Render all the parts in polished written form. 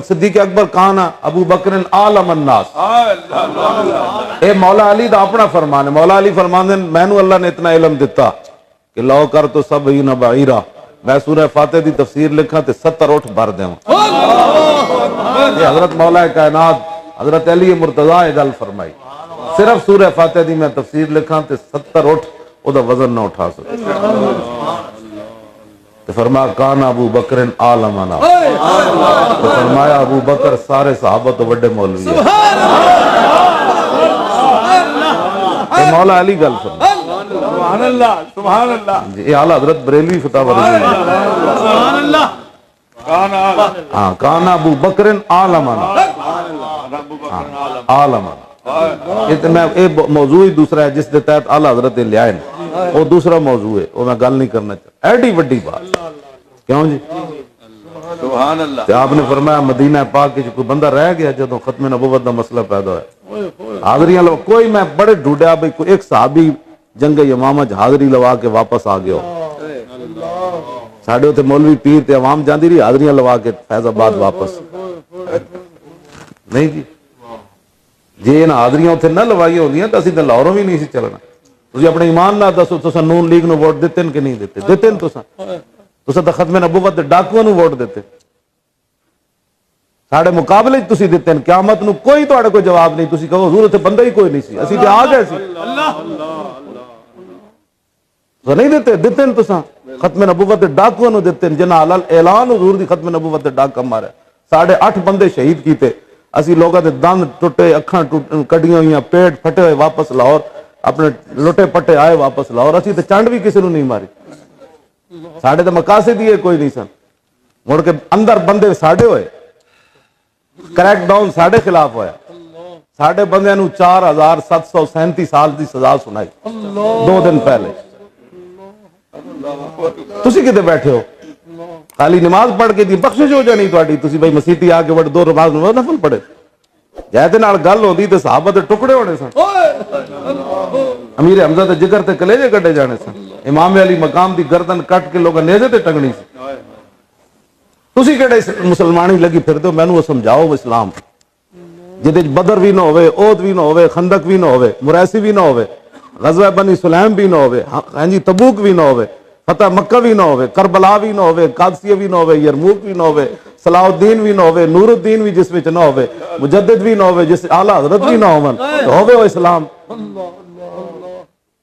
صدیق اکبر کانا ابو بکر عالم الناس، اے مولا علی دا اپنا فرمان ہے. مولا علی فرماندے مینوں اللہ نے اتنا علم دیتا کہ لو کر تو سب ہی نہ بعیرہ، میں سورہ فاتح دی تفسیر لکھا تے 70 اٹھ بھر دیواں. یہ حضرت مولا کائنات حضرت علی مرتضیٰ یہ گل فرمائی، صرف سورہ فاتح دی میں تفسیر لکھا تے 70 اٹھ او دا وزن نہ اٹھا سکتے. تو فرمایا کان ابو بکر عالمنا، تو فرمایا ابو بکر سارے صحابہ تو بڑے مولوی ہیں. یہ مولا علی گل فرمائی. سبحان اللہ سبحان اللہ. یہ اعلیٰ حضرت بریلوی فتح ورزی سبحان اللہ. ہاں کان ابو بکر عالمنا، عالمنا. یہ موضوع ہی دوسرا ہے جس دے تحت اعلیٰ حضرت لے آئے وہ دوسرا موضوع ہے، وہ میں گل نہیں کرنا چاہتا. ایڈی وڈی بات کیوں جی؟ سبحان اللہ. تو آپ نے فرمایا مدینہ پاک کے کوئی بندہ رہ گیا جدوں ختم نبوت دا مسئلہ پیدا ہوا، حاضریاں لو کوئی میں بڑے ڈھونڈیا بھائی کوئی ایک صحابی جنگ یمامہ حاضری لوا کے واپس آ گیا. ساڈے اتنے مولوی پیر تے عوام جاندی رہی حاضریاں لوا کے فیض آباد واپس نہیں جی. جی انہاں حاضریاں اتنے نہ لوائی ہوندیاں تو اسی تے لاہوروں بھی نہیں سی چلنا. تسی اپنے ایمان نال دسو تساں نون لیگ نو ووٹ دیتے کہ نہیں دیتے؟ دیتے تساں تے ختم نبوت دے ڈاکوؤں نو ووٹ دیتے. ساڈے مقابلے چ تسی دیتے قیامت نو کوئی تہاڈے کوئی جواب نہیں. تسی کہو حضور تے بندہ ہی کوئی نہیں سی، اسی تے آ گئے سی. تو نہیں دیتے؟ دیتے تساں ختم نبوت دے ڈاکوؤں نو دیتے جنہاں اعلان حضور دی ختم نبوت دے ڈاکا مارے. 8.5 بندے شہید کیتے. اسی لوگاں دے دند ٹوٹے، اکھاں کڈیاں ہوئیاں، پیٹ پھٹے ہوئے واپس لاہور اپنے لٹے پٹے آئے واپس لاہور. اسی تے چنڈ بھی کسی نو نہیں ماری. ساڈے تے مقاصد ہی کوئی نہیں سن. مڑ کے اندر بندے ساڈے ہوئے، کریک ڈاؤن ساڈے خلاف ہویا. ساڈے بندیاں نو 4737 سال دی سزا سنائی 2 دن پہلے. تسی کتے بیٹھے ہو؟ خالی نماز پڑھ کے دی بخشش ہو جانی تہاڈی. تسی بھائی مسیتی آ کے وڈ 2 نماز نفل پڑھے. جے نال گل ہوندی تے صحابہ دے ٹکڑے ہونے سن. امیر حمزہ دے جگر تے کلیجے کڈے جانے سن. امام علی مقام دی گردن کٹ کے لوگاں نیزے تے ٹنگنی سی. تسی کہڑے مسلمانی لگی پھردے ہو؟ مینوں سمجھاؤ اسلام جدے بدر بھی نہ ہوئے، احد بھی نہ ہوئے، خندق بھی نہ ہوئے، مریسی بھی نہ ہوئے، غزوہ بنی سلیم بھی نہ ہوئے، ہاں جی تبوک بھی نہ ہوئے، فتح مکہ بھی نہ ہوئے، کربلا بھی نہ ہوئے، قادسیہ بھی نہ ہوئے، یرموک بھی نہ ہوئے، صلاح الدین بھی نہ ہوئے، نور الدین بھی جس وچ نہ ہوئے، مجدد بھی نہ ہوئے، جس اعلیٰ حضرت بھی نہ ہون تو ہوئے وہ اسلام.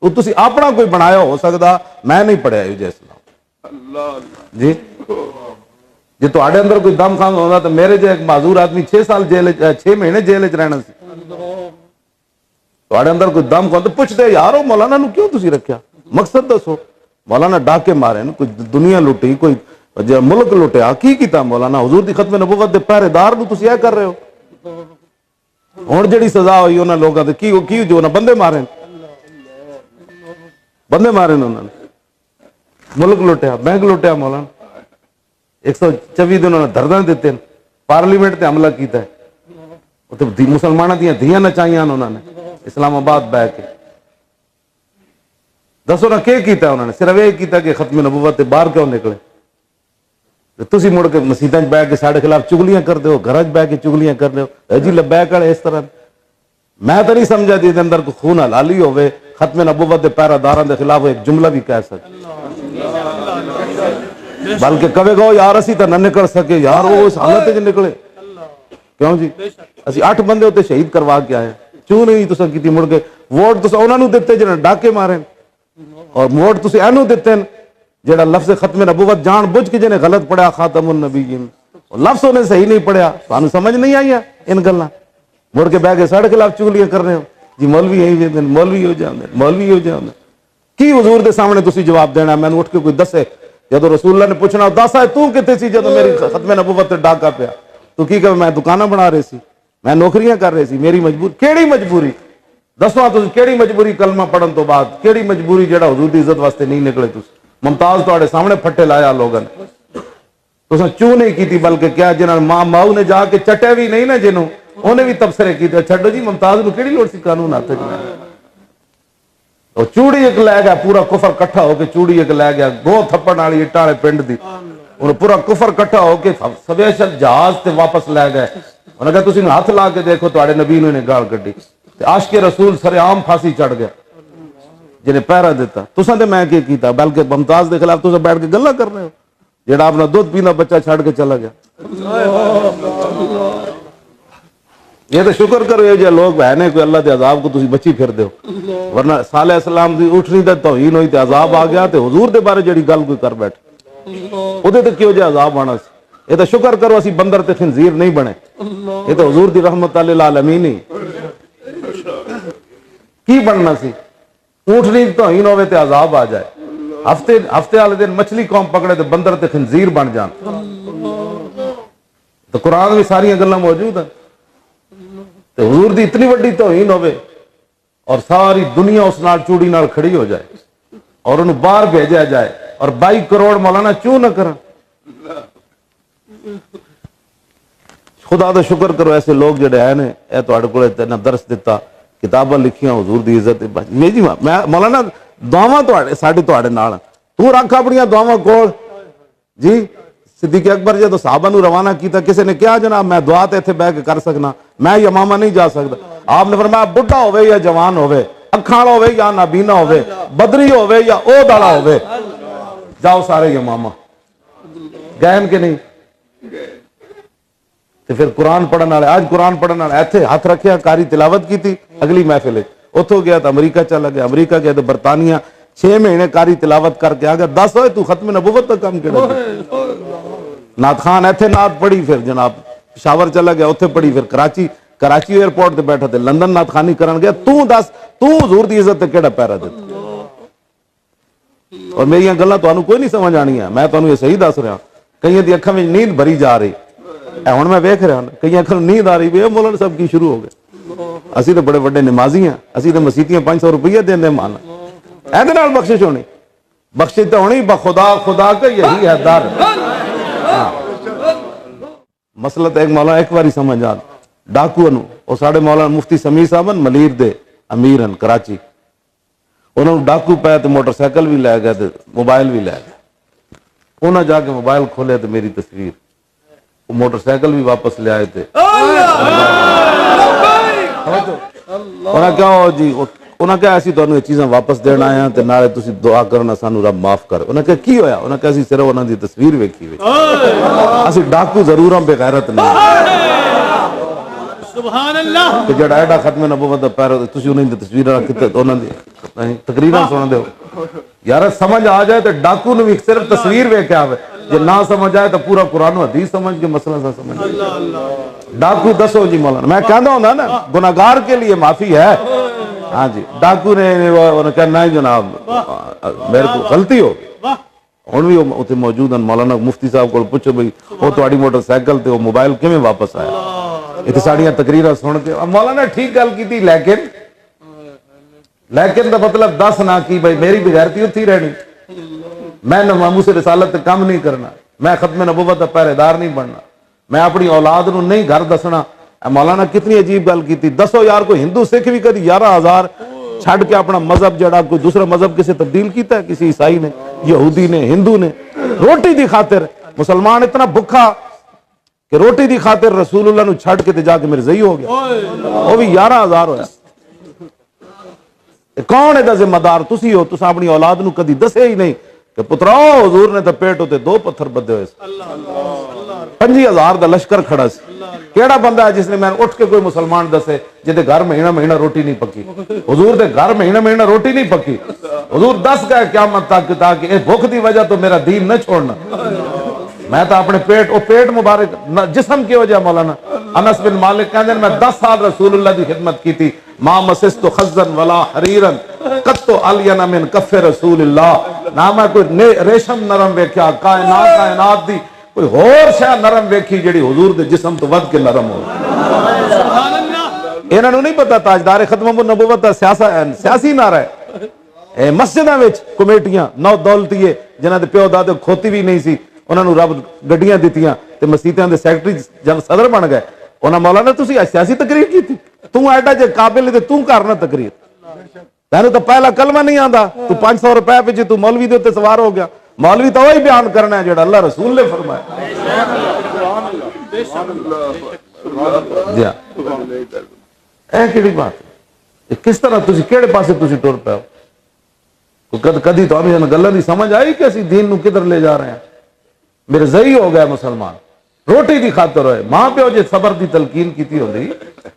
وہ تسی اپنا کوئی بنایا ہو سکتا، میں نہیں پڑھیا یہ اسلام جی. جی تہاڈے اندر کوئی دم خام ہونا تو میرے جے ایک معذور آدمی 6 مہینے جیل وچ رہنا سی. تہاڈے اندر کوئی دم خام تو پوچھتے یارو مولانا نو کیوں تسی رکھیا؟ مقصد دسو. مولانا ڈاکے مارے، کوئی دنیا لٹی، کوئی ملک لٹیا، کی کیتا مولانا؟ حضور دی ختم نبوت دے پہرے دار نو تسی اے کر رہے ہو. ہن جڑی سزا ہوئی انہاں لوگاں تے کی جو انہاں بندے مارے، بندے مارے انہاں نے، ملک لٹیا، بینک لٹیا. مولانا 124 دن انہوں نے درداں دیتے ہیں، پارلیمنٹ تے حملہ کیتا ہے، مسلمانوں دیاں دھیاں نچائیاں انہوں نے اسلام آباد بہ کے. دسو نا کیا کیتا ہے انہوں نے؟ صرف یہ کیتا کہ ختم نبوت تے باہر کیوں نکلے. تسی مڑ کے مسیتاں بہ کے ساڈے خلاف چگلیاں کر دے ہو، گھراں بہ کے چگلیاں کر دے ہو جی لبیک والے اس طرح. میں تو نہیں سمجھا جی دے اندر کوئی خون حلالی ہوئے ختم نبوت دے پہرہ داراں دے خلاف ایک جملہ بھی کہہ سکے، بلکہ کبھی کہو یار اسی تو نہ نکل سکے، یار وہ اس حالت وچ نکلے کیوں جی؟ اسی 8 بندے ہوتے شہید کروا کے آئے. کیوں نہیں تساں کیتی؟ مڑ کے ووٹ تساں انہاں نو دتے جنہاں ڈاکے مارے، اور ووٹ تسی اینو دتے جڑا لفظ ختم نبوت جان بوجھ کے جنے غلط پڑھیا خاتم النبیین، لفظ انہیں صحیح نہیں پڑھیا، سانوں سمجھ نہیں آئی ان گلاں. مڑ کے بہ کے ساڈے خلاف چگلیاں کر رہے ہو جی مولوی ہیں جی، مولوی ہو جاندے، مولوی ہو جاندے. کی حضور دے سامنے تسی جواب دینا؟ مینوں اٹھ کے کوئی دسے. جدو رسول اللہ نے پوچھنا دس ہے تو کتے سی جدو میری ختم نبوت تے ڈاکا پیا؟ تو کی کہ میں دکاناں بنا رہی سی، میں نوکریاں کر رہی سی. میری مجبوری کیڑی مجبوری دسو تسی؟ کیڑی مجبوری کلمہ پڑھن تو بعد کیڑی مجبوری جڑا حضور دی عزت واسطے نہیں نکلے تسی؟ ممتاز تواڈے سامنے پھٹے لایا لوگوں نے، تساں چوں نہیں کیتی بلکہ کیا جنہاں ماں ماؤ نے جا کے چٹے بھی نہیں نا جنوں انہیں بھی تبصرے کیتے. چھڈو جی ممتاز نو کیڑی لوڑ سی قانون ہاتھ چوڑی ایک لے گیا، پورا کفر کٹھا ہو کے چوڑی ایک لے گیا، گو تھپڑ والی اٹاں والے پنڈ دی انہیں پورا کفر کٹھا ہو کے سپیشل جہاز تے واپس لے گئے. انہوں نے کہا تسی ہاتھ لا کے دیکھو تواڈے نبی نے گال کڈی. عاشق رسول سر عام پھانسی چڑھ گیا جنہیں پہرا دیتا. تساں تے میں کی کیتا بلکہ ممتاز دے خلاف تساں بیٹھ کے گلاں کر رہے ہو جڑا اپنا دودھ پینا بچہ چھڑ کے چلا گیا. یہ تو شکر کرو یہ جو لوگ بہنے کوئی اللہ دے عذاب کو تسی بچی پھر دیو. ورنہ صالح السلام دی اٹھنی تے توہین ہوئی تے عذاب آ گیا تے حضور دے بارے جڑی گل کوئی کر بیٹھے اودے تے کیوں جے عذاب آنا سی. یہ تو شکر کرو اسی بندر تے خنزیر نہیں بنے. یہ تو حضور دی رحمت للعالمین ہی کی بننا سی. اونٹنی توہین ہوے تے عذاب آ جائے. ہفتے والے دن مچھلی قوم پکڑے تے بندر تے خنزیر بن جان. تو قرآن میں ساری گلاں موجود ہیں. تے حضور دی اتنی وڈی توہین ہوے اور ساری دنیا اس نال چوڑی نال کھڑی ہو جائے اور انہوں باہر بھیجا جائے اور 22 کروڑ مولانا چوں نہ کرن. خدا دا شکر کرو ایسے لوگ جڑے ہیں نے اے تواڈے کول درس دیتا کتاباں لکھیاں حضور دی عزت یہ جی میں مولانا دعاواں ساڈے تواڈے نال. تو رکھ اپنیاں دعاواں کول جی. صدیق اکبر جدو صحابہ نو روانہ کیتا کسی نے کیا جناب میں دعا تے ایتھے بیٹھ کے کر سکنا میں یمامہ نہیں جا سکتا. آپ نے فرمایا بڈھا ہوے یا جوان ہوے اکھاں والا ہوے یا نابینا ہوے بدری ہوے یا عہد والا ہوے جاؤ سارے یمامہ. گئے کہ نہیں؟ تے پھر قرآن پڑھن والے آج قرآن پڑھن والے ایتھے ہاتھ رکھیا کاری تلاوت کیتی اگلی محفل اتوں گیا تو امریکہ چلا گیا امریکہ گیا تو برطانیہ 6 مہینے کاری تلاوت کر کے آ گیا. 10 ہوئے تو ختم نبوت کا کام کیا. نعت خان ایتھے نعت پڑھی پھر جناب پشاور چلا گیا اتنے پڑھی پھر کراچی ایئرپورٹ تے بیٹھا تے لندن نعت خانی کرن گیا. تو دس تو حضور دی عزت تے کیڑا پیرا دیتا. اور میری گلاں تانوں کوئی نہیں سمجھ آنی ہے. میں تانوں یہ صحیح دس رہا. کئیاں دی اکھاں وچ نیند بھری جا رہی اے ہن میں ویکھ رہا کئیاں اکھاں نیند آ رہی اے مولانا صاحب کی شروع ہو گئے. اسی تے بڑے بڑے نمازی ہیں اسی تے مسیتیاں 500 روپیہ دیندے مان اے نال بخشش ہونی بخشش تے ہونی بخدا خدا کا یہی ہے در. مسئلہ ایک مولانا ایک باری سمجھ آ ڈاکو نو اور ساڑھے مولانا مفتی سمیع صاحب ملیر دے امیر ہیں کراچی. انہوں نے ڈاکو پہ تو موٹر سائیکل بھی لے گئے موبائل بھی لے گئے. انہوں جا کے موبائل کھولے تو میری تصویر وہ موٹر سائیکل بھی واپس لے آئے تھے. انہوں کیا ہو جی انہوں کہا ایسی تو انہوں چیزیں واپس دینا آیا تو نارے تسی دعا کرنا سانو رب معاف کر. انہوں کہا کی ہویا انہوں کہا اسی صرف انہوں دی تصویر ویکھی ہوئی اسی ڈاکو ضرور ہم بے غیرت نہیں. سبحان اللہ کہ جڑا ایڈا ختم نبوت دا پیر تسی انہوں دی تصویراں کتے انہوں دی تقریراں سن دیو. یار سمجھ آ جائے تو ڈاکو نے بھی صرف تصویر ویکھ آوے جے نہ سمجھ آئے تو پورا قرآن و حدیث سمجھ کے مسئلہ سا سمجھ. ڈاکو دسو جی مولانا میں کہتا ہوں نا گناہگار کے لیے معافی ہے. ہاں جی ڈاکو نے کہا نہیں جناب میرے کو غلطی ہو گئی. ہوں بھی اتنے موجود ہیں مولانا مفتی صاحب کو پوچھو بھائی وہ تھوڑی موٹر سائیکل تے وہ موبائل کیویں واپس آیا. اتنے ساڑیاں تقریراں سن کے مولانا ٹھیک گل کی تھی لیکن دا مطلب دس نہ کی بھائی میری بغیرتی اتھی رہنی میں ناموس رسالت کم نہیں کرنا میں ختم نبوت دا پہرے دار نہیں بننا میں اپنی اولاد نو نہیں گھر دسنا. مولانا کتنی عجیب گل کی تھی. دسو یار کوئی ہندو سکھ بھی کدی 11,000 چھڑ کے اپنا مذہب جڑا کوئی دوسرا مذہب کسی تبدیل کیتا ہے کسی عیسائی نے یہودی نے ہندو نے روٹی دی خاطر. مسلمان اتنا بھکھا کہ روٹی دی خاطر رسول اللہ نو چھڑ کے تے جا کے مرزئی ہو گیا وہ بھی 11,000 ہویا. کون ہے دا ذمہ دار تسی ہو. تسا اپنی اولاد نو کدی دسے ہی نہیں کہ پتراؤ حضور نے تو پیٹ ہوتے 2 پتھر بدے ہوئے 50,000 دا لشکر کھڑا سی. کیڑا بندہ ہے جس نے میں اٹھ کے کوئی مسلمان دسے جہدے گھر مہینہ روٹی نہیں پکی. حضور دے گھر مہینہ روٹی نہیں پکی. حضور دس گئے قیامت تک تاکہ اے بھوک دی وجہ تو میرا دین نہ چھوڑنا. میں تو اپنے پیٹ مبارک جسم کی وجہ مولانا انس بن مالک کہندے میں 10 سال رسول اللہ دی خدمت کی تھی. ما مسست خزن ولا حریرن قط الین من کف رسول اللہ. نہ میں کوئی ریشم نرم ویکھیا کائنات دی کوئی ہور شے نرم ویکھی جڑی حضور دے جسم تو ود کے نرم ہو. سبحان اللہ انہاں نوں نہیں پتا تاجدار ختم نبوت دا سیاسی نعرہ ہے. مسجداں وچ کمیٹیاں نو دولتیے جنہاں دے پیو دادے کھوتی بھی نہیں سی انہاں نوں رب گڈیاں دتیاں تے مسیتاں دے سیکرٹری جنرل صدر بن گئے. انہاں مولانا تسی سیاسی تقریر کیتی تو ایڈا جے قابل تے تو کرنا تقریر تینوں تو پہلا کلمہ نہیں آندا تو 500 روپے پچھے تو مولوی دے تے سوار ہو گیا. مولوی تو وہی بیان کرنا ہے جڑا اللہ رسول نے فرمایا. جی ہاں اے کیڑی بات ہے؟ کس طرح تسی کیڑے پاسے تسی ٹر پے ہو؟ کدی تو ہمیں گلاں دی سمجھ آئی کہ اسی دین نو کدھر لے جا رہے ہیں؟ میرے زئی ہو گئے مسلمان روٹی دی خاطر ہوئے. ماں پیو جے صبر دی تلقین کیتی ہوندی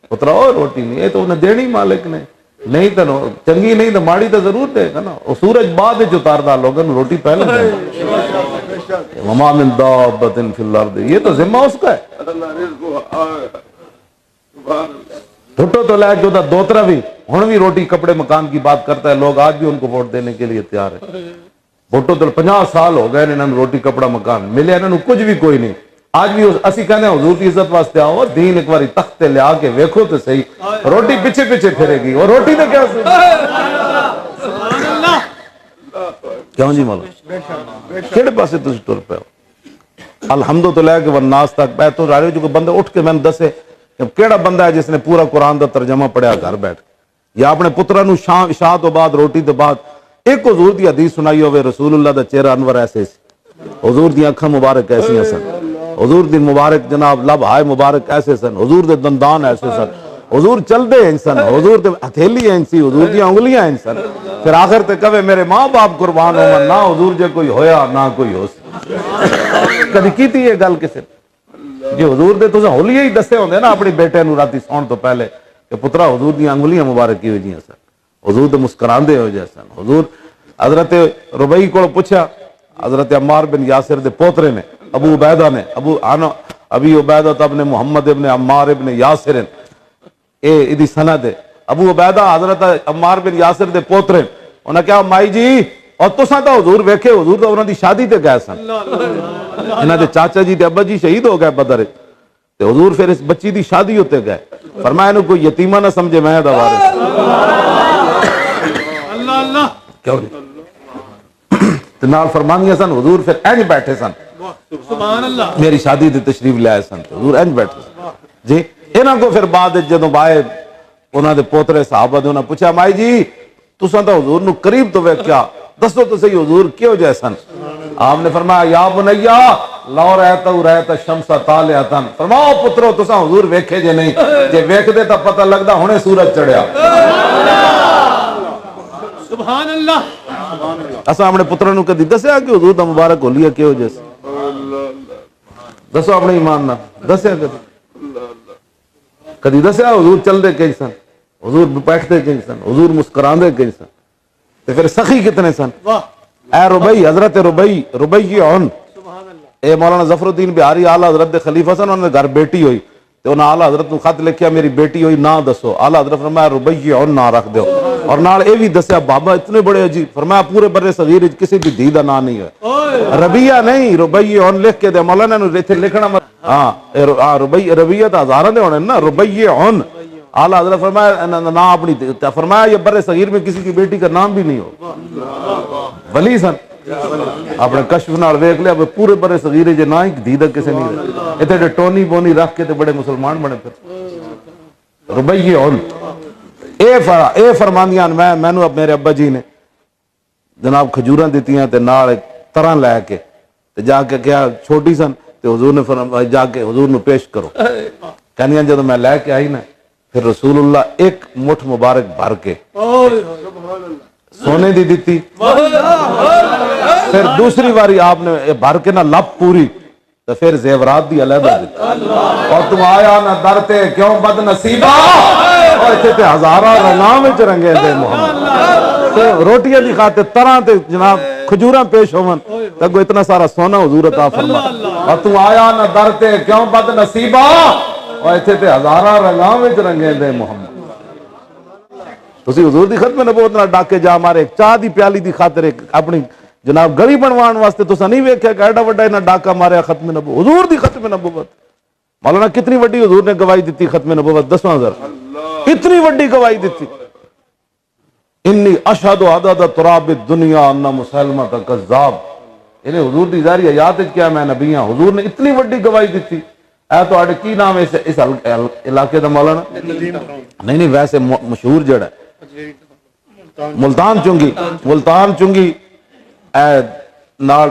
پترا او روٹی نہیں، یہ تو انہیں دینی مالک نے، نہیں تو چنگی نہیں تو ماڑی تو ضرور دے گا نا. وہ سورج بعد وچ اتاردا لوگوں نو روٹی پہلے دے. وما من دابۃ فی الارض، یہ تو ذمہ اس کا ہے. بھٹو تو لے کے دا دوترا بھی ہن بھی روٹی کپڑے مکان کی بات کرتا ہے. لوگ آج بھی ان کو ووٹ دینے کے لیے تیار ہے. بھٹو تو 50 سال ہو گئے انہوں نے روٹی کپڑا مکان ملے انہوں کچھ بھی کوئی نہیں. آج بھی اسی کہنے ہیں حضور کی عزت واسطے آؤ دین ایک باری تخت تے لیا کے ویکھو تو صحیح. روٹی پیچھے پیچھے پھرے گی اور روٹی تو کیا کیوں جی مولا کیڑے پاسے تسی ٹر پے ہو؟ الحمد تو لے کے والناس تک پہ تو رہے جو بندے اٹھ کے میں نے دسے کہ کیڑا بندہ ہے جس نے پورا قرآن دا ترجمہ پڑھیا گھر بیٹھ کے یا اپنے پترا نو شاہ تو بعد روٹی تو بعد ایک حضور دی حدیث سنائی ہوئے رسول اللہ دا چہرہ انور ایسے سی، حضور دی اکھاں مبارک ایسی سن، حضور دی مبارک جناب لب ہائے مبارک ایسے سن، حضور دے دندان ایسے سن، حضور چل دے انسان، حضور دے ہتھیلی انسی، حضور دی انگلیاں انسان. پھر آخر تے کہے میرے ماں باپ قربان ہو نہ حضور جے کوئی ہویا نہ کوئی ہو سی. کدی کیتی یہ گل کسے جی حضور دے تساں ہولیے ہی دسے ہوندے نا اپنی بیٹے نو راتی سون تو پہلے کہ پترا حضور دی انگلیاں مبارک کی ہوئی سن، حضور دے مسکراندے ہو جائے سن. حضور حضرت ربیع کو پوچھا، حضرت عمار بن یاسر دے پوترے نے ابو عبیدہ نے ابی عبیدہ ابن محمد ابن عمار ابن یاسر اے دی سند ہے. ابو عبیدہ حضرت عمار بن یاسر دے پوترے انہاں کہا مائی جی اور تساں تو حضور ویکھے حضور تو انہاں دی شادی تے گئے سن، انہاں دے چاچا جی تے ابا جی شہید ہو گئے بدر تے حضور پھر اس بچی دی شادی ہوتے گئے. فرمایا انہوں کوئی یتیمہ نہ سمجھے میں دا وارث. اللہ اللہ کیوں تے نال فرمانیاں سن حضور پھر اینج بیٹھے سن سبحان اللہ میری شادی تے تشریف لے آئے سن حضور اینج بیٹھے سن. جی انہاں کو پھر بعد جدوں بائے انہاں دے پوترے صحابہ دے انہاں پوچھا مائی جی تساں تو حضور نو قریب تو ویکھیا دسو تو صحیح حضور کیوں جے سن؟ آپ نے فرمایا یا بنیا لو رہتا الشمس طالعۃ، فرماؤ پترو تساں حضور ویکھے جے نہیں، جے ویکھدے تا پتہ لگدا ہنے سورج چڑھیا. سبحان اللہ اساں اپنے پتروں نو کدی دسیا کہ حضور دا مبارک ہولی کیوں جے دسو اپنے ایمان نال دسیا کدی دسیا حضور چل دے کئی سن، حضور بیٹھتے کئی سن، حضور مسکراندے کئی سن. تے پھر سخی کتنے سن؟ اے ربیع حضرت ربیع اے مولانا ظفر الدین بہاری اعلی حضرت دے خلیفہ سن. انہوں نے گھر بیٹی ہوئی تے انہاں اعلی حضرت نو خط لکھیا میری بیٹی ہوئی نہ دسو. اعلی حضرت فرمایا ربیع نہ رکھ دیو اور نال اے بھی دسیا بابا اتنے بڑے عجیب فرمایا پورے بر صغیر وچ کسی بھی دھی دا نام نہیں ہے ربیہ نہیں ربیع لکھ کے دے مولانا نو ایتھے لکھنا ہاں ربیہ تا ہزاراں دے ہونے نا ربیع. اعلیٰ حضرت فرمایا نام اپنی فرمایا یہ بر صغیر میں کسی کی بیٹی کا نام بھی نہیں ہو. ولی سن اپنے کشف نال ویکھ لیا پورے بر صغیر جے نہ ہی دھی دا کسے نہیں رہے ایتھے ٹونی بونی رکھ کے تے بڑے مسلمان بنے پھر ربیع. اے فرماندیاں مینوں اب میرے ابا جی نے جناب کھجوراں دتیاں تے نال طرح لے کے تے جا کے کہا چھوٹی سن تے حضور نے فرمایا جا کے حضور نو پیش کرو. کہنیاں جدوں میں لے کے آئی نا پھر رسول اللہ ایک مٹھ مبارک بھر کے سونے دی دیتی پھر دوسری باری آپ نے بھر کے نہ لپ پوری تو پھر زیورات دی علیحدہ دیتی اور تم آیا نہ درتے کیوں بد نصیبہ اور اتنے تے ہزارہ رنگاں وچ رنگے دے محمد تو روٹیاں دی خاطر طرح تے جناب کھجوراں پیش ہوون تگو اتنا سارا سونا حضور عطا فرما اور تم آیا نہ درتے کیوں بد نصیبہ اور اتنے تے ہزارہ رنگاں وچ رنگے دے محمد. تسی حضور دی ختم نبوت نہ ڈاکے جا مارے ایک چاہ دی پیالی دی خاطر ایک اپنی جناب گڑی بنوان واسطے تسا نہیں ویکھیا کہ ایڈا وڈا انہاں ڈاکا ماریا ختم نبوت حضور دی ختم نبوت. مولانا کتنی وڈی حضور نے گواہی دیتی ختم نبوت 10,000 اتنی وڈی گواہی دیتی. انی اشہد عدد تراب الدنیا ان مسلمہ کذاب انہیں حضور دی ظاہری حیات کیا میں نبی ہاں حضور نے اتنی وڈی گواہی دیتی. اے تو اڑ کی نام ہے اس علاقے دا مولانا نہیں ویسے مشہور جڑا ہے ملتان چنگی ਨਾਲ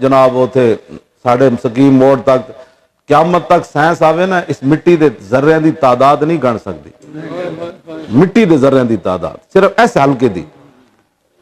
ਜਨਾਬ ਉਥੇ ਸਾਡੇ ਸਕੀਮ ਮੋੜ ਤੱਕ ਕਿਆਮਤ ਤੱਕ ਸਾਇੰਸ ਆਵੇ ਨਾ, ਇਸ ਮਿੱਟੀ ਦੇ ਜ਼ਰਰਿਆਂ ਦੀ ਤਾਦਾਦ ਨਹੀਂ ਗਣ ਸਕਦੀ। ਮਿੱਟੀ ਦੇ ਜ਼ਰਰਿਆਂ ਦੀ ਤਾਦਾਦ ਸਿਰਫ ਇਸ ਹਲਕੇ ਦੀ।